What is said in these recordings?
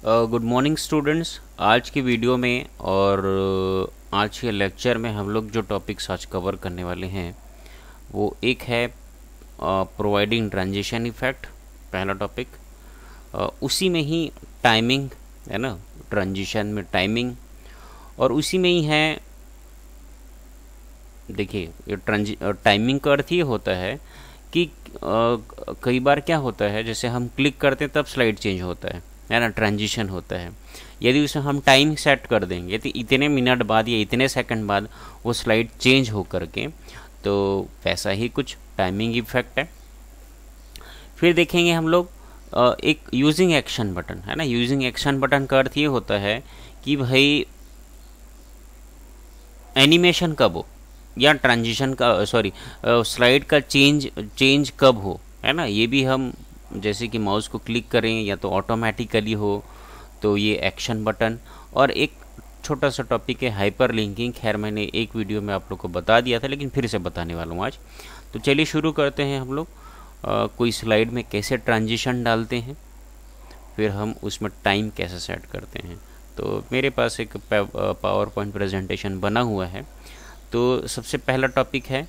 Good morning students. आज की video में और आज के लेक्चर में हम लोग जो टॉपिक्स आज कवर करने वाले हैं वो एक है प्रोवाइडिंग ट्रांजिशन इफेक्ट, पहला टॉपिक। उसी में ही टाइमिंग है ना, ट्रांजिशन में टाइमिंग, और उसी में ही है, देखिए ये टाइमिंग का अर्थ ये होता है कि कई बार क्या होता है, जैसे हम क्लिक करते हैं तब स्लाइड चेंज होता है ना, ट्रांजिशन होता है। यदि उसमें हम टाइम सेट कर देंगे तो इतने मिनट बाद या इतने सेकंड बाद वो स्लाइड चेंज हो करके, तो वैसा ही कुछ टाइमिंग इफेक्ट है। फिर देखेंगे हम लोग एक यूजिंग एक्शन बटन है ना। यूजिंग एक्शन बटन का अर्थ ये होता है कि भाई एनिमेशन कब हो या ट्रांजिशन का स्लाइड का चेंज कब हो, है ना। ये भी हम जैसे कि माउस को क्लिक करें या तो ऑटोमेटिकली हो, तो ये एक्शन बटन। और एक छोटा सा टॉपिक है हाइपर लिंकिंग। खैर मैंने एक वीडियो में आप लोग को बता दिया था, लेकिन फिर से बताने वाला हूँ आज। तो चलिए शुरू करते हैं हम लोग। कोई स्लाइड में कैसे ट्रांजिशन डालते हैं, फिर हम उसमें टाइम कैसे सेट करते हैं। तो मेरे पास एक पावर पॉइंट प्रेजेंटेशन बना हुआ है। तो सबसे पहला टॉपिक है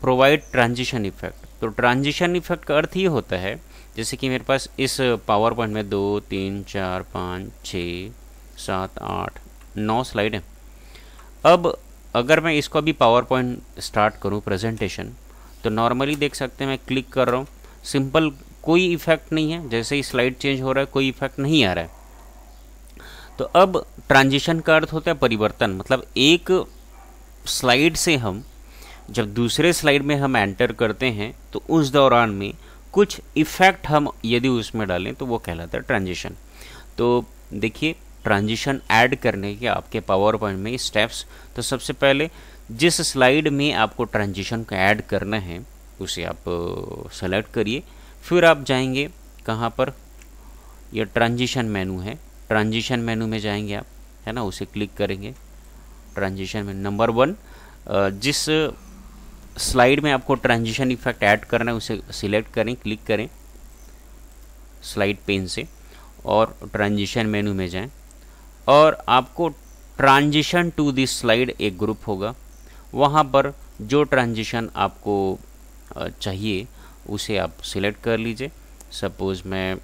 प्रोवाइड ट्रांजिशन इफेक्ट। तो ट्रांजिशन इफेक्ट का अर्थ ये होता है, जैसे कि मेरे पास इस पावर पॉइंट में 2, 3, 4, 5, 6, 7, 8, 9 स्लाइड हैं। अब अगर मैं इसको अभी पावर पॉइंट स्टार्ट करूँ प्रेजेंटेशन, तो नॉर्मली देख सकते हैं मैं क्लिक कर रहा हूँ, सिंपल, कोई इफेक्ट नहीं है। जैसे ही स्लाइड चेंज हो रहा है कोई इफेक्ट नहीं आ रहा है। तो अब ट्रांजिशन का अर्थ होता है परिवर्तन। मतलब एक स्लाइड से हम जब दूसरे स्लाइड में हम एंटर करते हैं तो उस दौरान में कुछ इफेक्ट हम यदि उसमें डालें तो वो कहलाता है ट्रांजिशन। तो देखिए, ट्रांजिशन ऐड करने के आपके पावर पॉइंट में स्टेप्स। तो सबसे पहले जिस स्लाइड में आपको ट्रांजिशन को ऐड करना है उसे आप सेलेक्ट करिए। फिर आप जाएंगे कहाँ पर, यह ट्रांजिशन मेनू है, ट्रांजिशन मेनू में जाएंगे आप, है ना, उसे क्लिक करेंगे। ट्रांजिशन में नंबर 1, जिस स्लाइड में आपको ट्रांजिशन इफेक्ट ऐड करना है उसे सिलेक्ट करें, क्लिक करें स्लाइड पेन से और ट्रांजिशन मेनू में जाएं। और आपको ट्रांजिशन टू दिस स्लाइड एक ग्रुप होगा, वहाँ पर जो ट्रांजिशन आपको चाहिए उसे आप सिलेक्ट कर लीजिए। सपोज़ मैं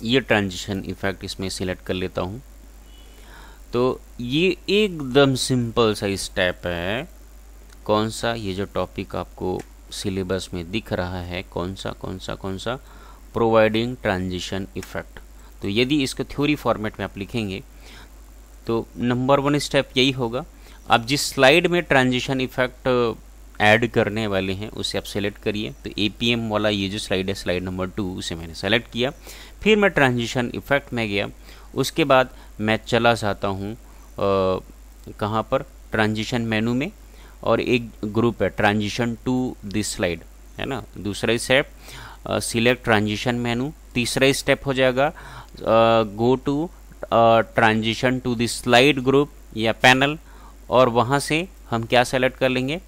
ये ट्रांजिशन इफेक्ट इसमें सिलेक्ट कर लेता हूँ। तो ये एकदम सिंपल सा स्टेप है। कौन सा, ये जो टॉपिक आपको सिलेबस में दिख रहा है, कौन सा प्रोवाइडिंग ट्रांजिशन इफेक्ट। तो यदि इसको थ्योरी फॉर्मेट में आप लिखेंगे तो नंबर 1 स्टेप यही होगा। आप जिस स्लाइड में ट्रांजिशन इफेक्ट ऐड करने वाले हैं उसे आप सेलेक्ट करिए। तो APM वाला ये जो स्लाइड है, स्लाइड नंबर 2, उसे मैंने सेलेक्ट किया। फिर मैं ट्रांजिशन इफेक्ट में गया। उसके बाद मैं चला जाता हूँ कहाँ पर, ट्रांजिशन मेनू में, और एक ग्रुप है ट्रांजिशन टू दिस स्लाइड, है ना। दूसरा स्टेप सिलेक्ट ट्रांजिशन मेनू। तीसरा स्टेप हो जाएगा go to transition to this slide group या पैनल, और वहाँ से हम क्या सेलेक्ट कर लेंगे,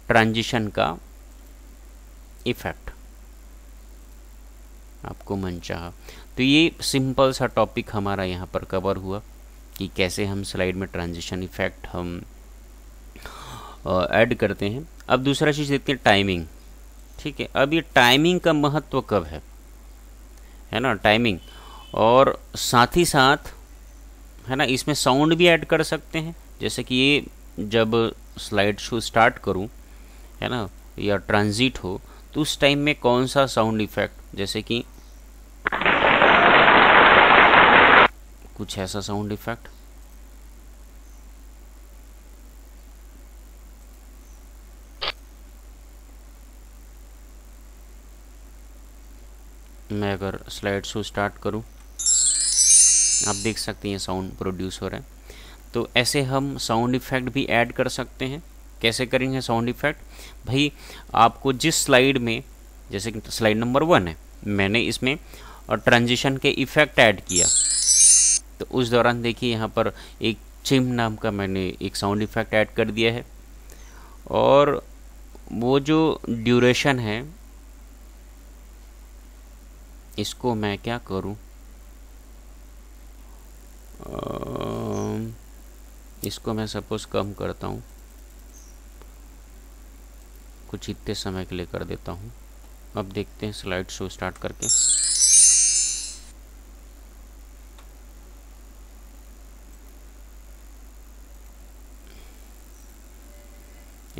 ट्रांजिशन का इफेक्ट आपको मनचाहा। तो ये सिंपल सा टॉपिक हमारा यहाँ पर कवर हुआ कि कैसे हम स्लाइड में ट्रांजिशन इफेक्ट हम ऐड करते हैं। अब दूसरा चीज़ देखते हैं, टाइमिंग। ठीक है, अब ये टाइमिंग का महत्व कब है ना, टाइमिंग। और साथ ही साथ, है ना, इसमें साउंड भी ऐड कर सकते हैं। जैसे कि ये जब स्लाइड शो स्टार्ट करूं, है ना, या ट्रांजिट हो, तो उस टाइम में कौन सा साउंड इफेक्ट, जैसे कि कुछ ऐसा साउंड इफेक्ट, मैं अगर स्लाइड शो स्टार्ट करूं, आप देख सकते हैं ये साउंड प्रोड्यूस हो रहा है। तो ऐसे हम साउंड इफेक्ट भी ऐड कर सकते हैं। कैसे करेंगे साउंड इफेक्ट, भाई आपको जिस स्लाइड में, जैसे कि स्लाइड नंबर 1 है, मैंने इसमें ट्रांजिशन के इफेक्ट ऐड किया, तो उस दौरान देखिए यहाँ पर एक चिम नाम का मैंने एक साउंड इफेक्ट ऐड कर दिया है। और वो जो ड्यूरेशन है इसको मैं क्या करूं, इसको मैं सपोज कम करता हूं, कुछ इतने समय के लिए कर देता हूं। अब देखते हैं स्लाइड शो स्टार्ट करके।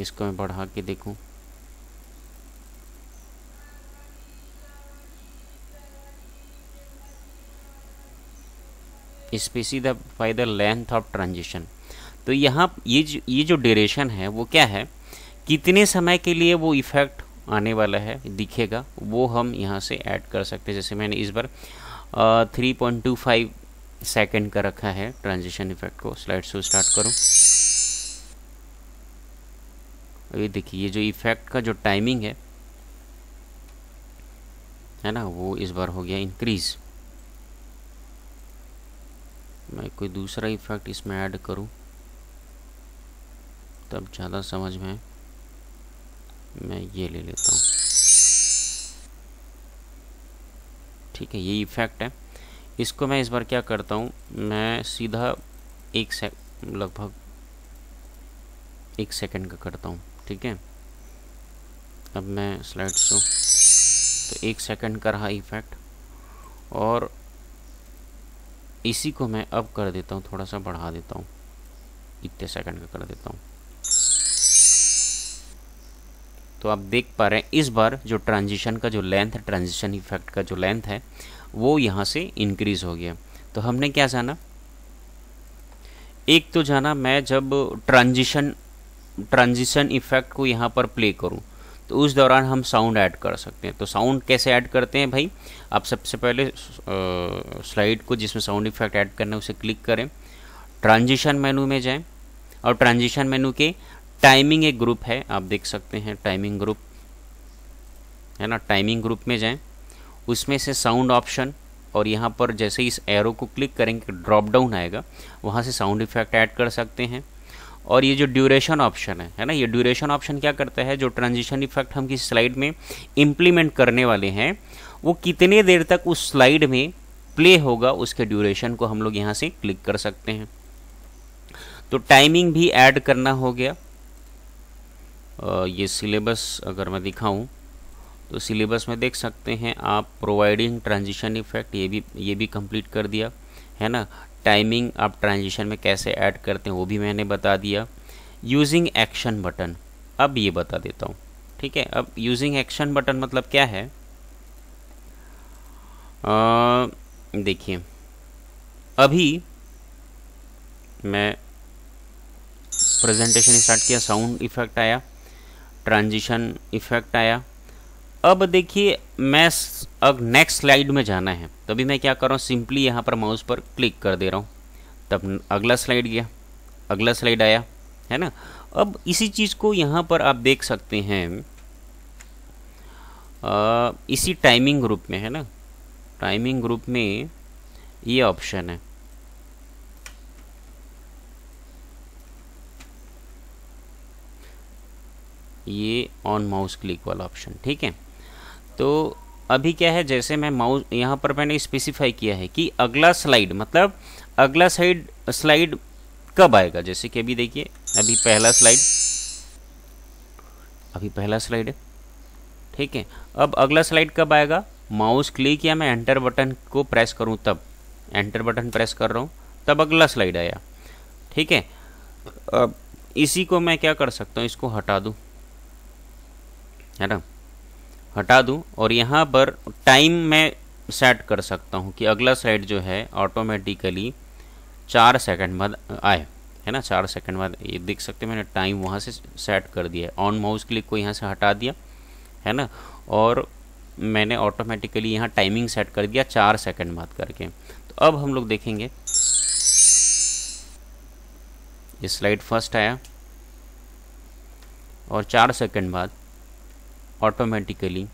इसको मैं बढ़ा के देखूं, specify the length of transition. तो यहाँ ये जो ड्यूरेशन है वो क्या है, कितने समय के लिए वो इफेक्ट आने वाला है दिखेगा, वो हम यहाँ से ऐड कर सकते हैं। जैसे मैंने इस बार 3.25 सेकेंड का रखा है ट्रांजिशन इफेक्ट को। स्लाइड शो स्टार्ट करूँ, ये देखिए ये जो इफेक्ट का जो टाइमिंग है ना, वो इस बार हो गया इंक्रीज। मैं कोई दूसरा इफेक्ट इसमें ऐड करूं तब ज़्यादा समझ में आए। मैं ये ले लेता हूँ, ठीक है, ये इफेक्ट है। इसको मैं इस बार क्या करता हूँ, मैं सीधा लगभग 1 सेकंड का करता हूँ, ठीक है। अब मैं स्लाइड शो, तो 1 सेकंड का रहा इफेक्ट, और इसी को मैं अब कर देता हूँ, थोड़ा सा बढ़ा देता हूँ, इतने सेकंड का कर देता हूँ। तो आप देख पा रहे हैं इस बार जो ट्रांजिशन का जो लेंथ है, ट्रांजिशन इफेक्ट का जो लेंथ है वो यहाँ से इंक्रीज हो गया। तो हमने क्या जाना, एक तो जाना मैं जब ट्रांजिशन इफेक्ट को यहाँ पर प्ले करूँ तो उस दौरान हम साउंड ऐड कर सकते हैं। तो साउंड कैसे ऐड करते हैं भाई, आप सबसे पहले स्लाइड को जिसमें साउंड इफेक्ट ऐड करना है उसे क्लिक करें, ट्रांजिशन मेनू में जाएं, और ट्रांजिशन मेनू के टाइमिंग एक ग्रुप है, आप देख सकते हैं टाइमिंग ग्रुप है ना, टाइमिंग ग्रुप में जाएं, उसमें से साउंड ऑप्शन, और यहाँ पर जैसे इस एरो को क्लिक करेंगे ड्रॉप डाउन आएगा, वहाँ से साउंड इफेक्ट ऐड कर सकते हैं। और ये जो ड्यूरेशन ऑप्शन है ना, ये ड्यूरेशन ऑप्शन क्या करता है, जो ट्रांजिशन इफेक्ट हम किसी स्लाइड में इम्प्लीमेंट करने वाले हैं वो कितने देर तक उस स्लाइड में प्ले होगा, उसके ड्यूरेशन को हम लोग यहाँ से क्लिक कर सकते हैं। तो टाइमिंग भी ऐड करना हो गया। ये सिलेबस अगर मैं दिखाऊं तो सिलेबस में देख सकते हैं आप, प्रोवाइडिंग ट्रांजिशन इफेक्ट, ये भी कंप्लीट कर दिया है ना। टाइमिंग आप ट्रांजिशन में कैसे ऐड करते हैं वो भी मैंने बता दिया। यूजिंग एक्शन बटन अब ये बता देता हूँ, ठीक है। अब यूजिंग एक्शन बटन मतलब क्या है, देखिए अभी मैं प्रेजेंटेशन स्टार्ट किया, साउंड इफेक्ट आया, ट्रांजिशन इफेक्ट आया। अब देखिए मैं अब नेक्स्ट स्लाइड में जाना है, तभी मैं क्या कर रहा हूँ, सिंपली यहाँ पर माउस पर क्लिक कर दे रहा हूँ, तब अगला स्लाइड गया, अगला स्लाइड आया, है ना। अब इसी चीज़ को यहाँ पर आप देख सकते हैं, इसी टाइमिंग ग्रुप में है ना, टाइमिंग ग्रुप में ये ऑप्शन है, ये ऑन माउस क्लिक वाला ऑप्शन, ठीक है। तो अभी क्या है, जैसे मैं माउस यहाँ पर मैंने स्पेसिफाई किया है कि अगला स्लाइड मतलब अगला स्लाइड कब आएगा। जैसे कि अभी देखिए, अभी पहला स्लाइड है, ठीक है। अब अगला स्लाइड कब आएगा, माउस क्लिक या मैं एंटर बटन को प्रेस करूँ तब, एंटर बटन प्रेस कर रहा हूँ तब अगला स्लाइड आया, ठीक है। अब इसी को मैं क्या कर सकता हूँ, इसको हटा दूँ, है ना, हटा दूं, और यहाँ पर टाइम मैं सेट कर सकता हूँ कि अगला स्लाइड जो है ऑटोमेटिकली 4 सेकंड बाद आए, है ना। 4 सेकंड बाद, ये देख सकते हैं मैंने टाइम वहाँ से सेट कर दिया है, ऑन माउस क्लिक को यहाँ से हटा दिया, है ना, और मैंने ऑटोमेटिकली यहाँ टाइमिंग सेट कर दिया 4 सेकंड बाद करके। तो अब हम लोग देखेंगे, ये स्लाइड फर्स्ट आया और 4 सेकंड बाद ऑटोमेटिकली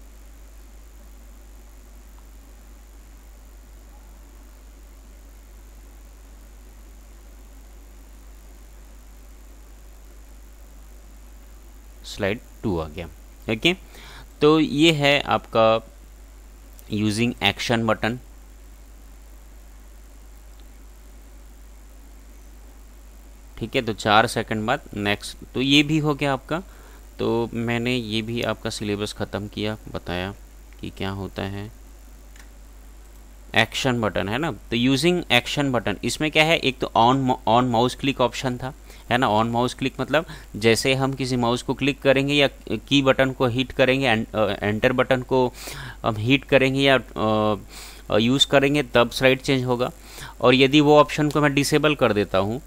स्लाइड 2 आ गया, ओके। तो ये है आपका यूजिंग एक्शन बटन। ठीक है, तो 4 सेकंड बाद नेक्स्ट। तो ये भी हो गया आपका। तो मैंने ये भी आपका सिलेबस ख़त्म किया, बताया कि क्या होता है एक्शन बटन, है ना। तो यूजिंग एक्शन बटन इसमें क्या है, एक तो ऑन माउस क्लिक ऑप्शन था, है ना। ऑन माउस क्लिक मतलब जैसे हम किसी माउस को क्लिक करेंगे या की बटन को हिट करेंगे, एंटर बटन को हम हिट करेंगे या यूज़ करेंगे तब स्लाइड चेंज होगा। और यदि वो ऑप्शन को मैं डिसेबल कर देता हूँ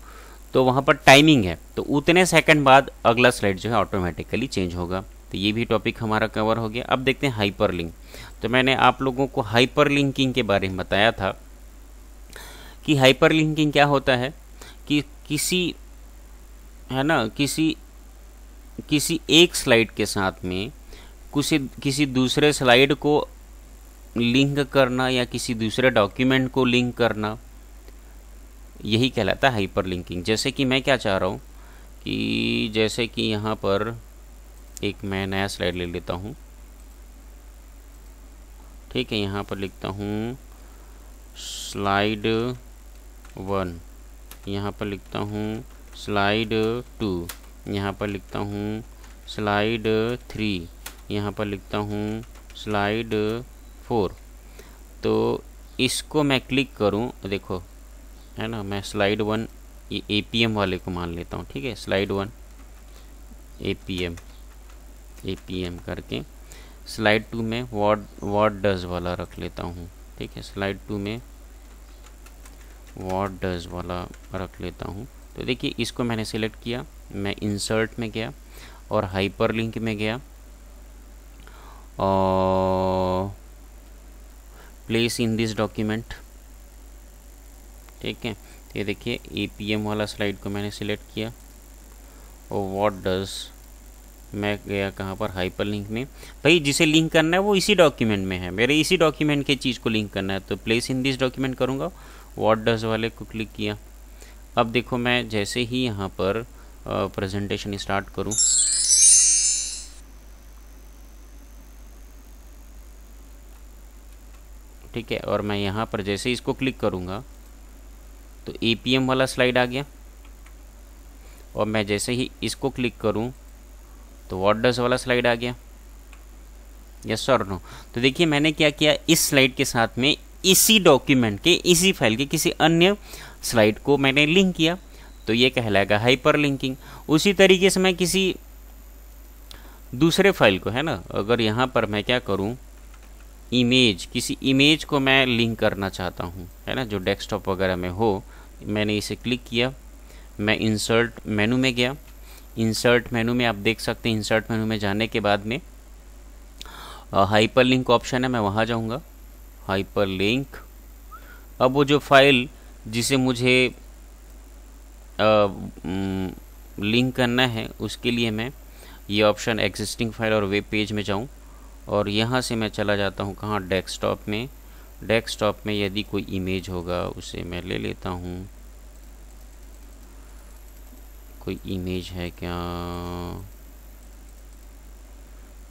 तो वहाँ पर टाइमिंग है, तो उतने सेकंड बाद अगला स्लाइड जो है ऑटोमेटिकली चेंज होगा। तो ये भी टॉपिक हमारा कवर हो गया। अब देखते हैं हाइपर लिंक। तो मैंने आप लोगों को हाइपर लिंकिंग के बारे में बताया था कि हाइपर लिंकिंग क्या होता है कि किसी, है ना, किसी एक स्लाइड के साथ में किसी दूसरे स्लाइड को लिंक करना या किसी दूसरे डॉक्यूमेंट को लिंक करना, यही कहलाता है हाइपर लिंकिंग। जैसे कि मैं क्या चाह रहा हूँ कि जैसे कि यहाँ पर एक मैं नया स्लाइड ले लेता हूँ। ठीक है, यहाँ पर लिखता हूँ स्लाइड 1, यहाँ पर लिखता हूँ स्लाइड 2, यहाँ पर लिखता हूँ स्लाइड 3, यहाँ पर लिखता हूँ स्लाइड 4। तो इसको मैं क्लिक करूँ, देखो, है ना, मैं स्लाइड 1 ये APM वाले को मान लेता हूँ। ठीक है, स्लाइड 1 APM करके स्लाइड 2 में व्हाट डज वाला रख लेता हूँ। ठीक है, स्लाइड 2 में व्हाट डज वाला रख लेता हूँ। तो देखिए इसको मैंने सिलेक्ट किया, मैं इंसर्ट में गया और हाइपर लिंक में गया और प्लेस इन दिस डॉक्यूमेंट। ठीक है, तो ये देखिए APM वाला स्लाइड को मैंने सिलेक्ट किया और व्हाट डज, मैं गया कहाँ पर, हाइपर लिंक में। भाई जिसे लिंक करना है वो इसी डॉक्यूमेंट में है, मेरे इसी डॉक्यूमेंट के चीज़ को लिंक करना है, तो प्लेस इन दिस डॉक्यूमेंट करूँगा, व्हाट डज वाले को क्लिक किया। अब देखो मैं जैसे ही यहाँ पर प्रेजेंटेशन स्टार्ट करूँ, ठीक है, और मैं यहाँ पर जैसे इसको क्लिक करूँगा तो APM वाला स्लाइड आ गया और मैं जैसे ही इसको क्लिक करूँ तो व्हाट डज वाला स्लाइड आ गया। यस और नो। तो देखिए मैंने क्या किया, इस स्लाइड के साथ में इसी डॉक्यूमेंट के इसी फाइल के किसी अन्य स्लाइड को मैंने लिंक किया, तो ये कहलाएगा हाइपर लिंकिंग। उसी तरीके से मैं किसी दूसरे फाइल को, है ना, अगर यहाँ पर मैं क्या करूँ, इमेज, किसी इमेज को मैं लिंक करना चाहता हूँ, है ना, जो डेस्कटॉप वगैरह में हो, मैंने इसे क्लिक किया, मैं इंसर्ट मेनू में गया। इंसर्ट मेनू में आप देख सकते हैं, इंसर्ट मेनू में जाने के बाद में हाइपर लिंक ऑप्शन है, मैं वहाँ जाऊँगा, हाइपर लिंक। अब वो जो फाइल जिसे मुझे लिंक करना है उसके लिए मैं ये ऑप्शन एग्जिस्टिंग फाइल और वेब पेज में जाऊँ और यहाँ से मैं चला जाता हूँ कहाँ, डेस्कटॉप में। डेस्कटॉप में यदि कोई इमेज होगा उसे मैं ले लेता हूँ। कोई इमेज है क्या,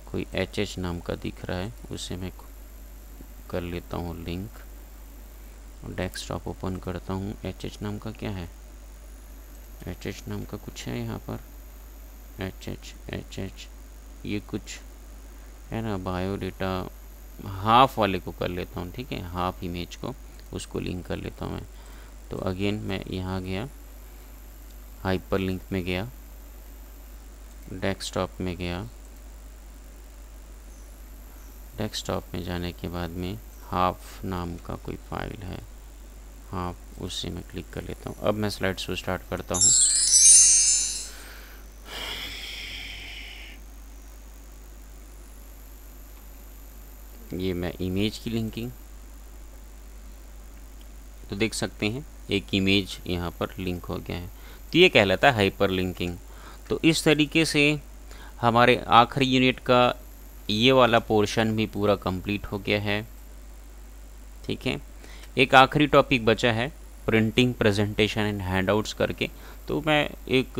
कोई HH नाम का दिख रहा है, उसे मैं कर लेता हूँ लिंक। डेस्कटॉप ओपन करता हूँ, HH नाम का क्या है, HH नाम का कुछ है यहाँ पर, HH ये कुछ है ना, बायोडेटा हाफ वाले को कर लेता हूँ। ठीक है, हाफ इमेज को उसको लिंक कर लेता हूँ मैं। तो अगेन मैं यहाँ गया, हाइपर लिंक में गया, डेस्कटॉप में गया, डेस्कटॉप में जाने के बाद में हाफ नाम का कोई फाइल है, हाफ, उससे मैं क्लिक कर लेता हूँ। अब मैं स्लाइड शो स्टार्ट करता हूँ। ये मैं इमेज की लिंकिंग, तो देख सकते हैं एक इमेज यहाँ पर लिंक हो गया है, तो ये कहलाता है हाइपर लिंकिंग। तो इस तरीके से हमारे आखिरी यूनिट का ये वाला पोर्शन भी पूरा कंप्लीट हो गया है। ठीक है, एक आखिरी टॉपिक बचा है, प्रिंटिंग, प्रेजेंटेशन एंड हैंडआउट्स करके, तो मैं एक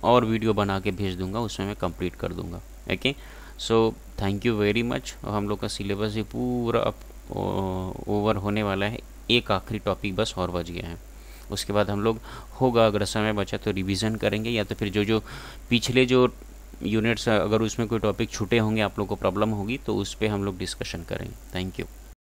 और वीडियो बना के भेज दूंगा, उसमें मैं कंप्लीट कर दूंगा। Okay, so thank you very much. हम लोग का सिलेबस भी पूरा ओवर होने वाला है। एक आखिरी टॉपिक बस और बच गया है, उसके बाद हम लोग होगा अगर समय बचा तो रिवीजन करेंगे, या तो फिर जो जो पिछले जो यूनिट्स अगर उसमें कोई टॉपिक छूटे होंगे, आप लोग को प्रॉब्लम होगी तो उस पर हम लोग डिस्कशन करेंगे। Thank you.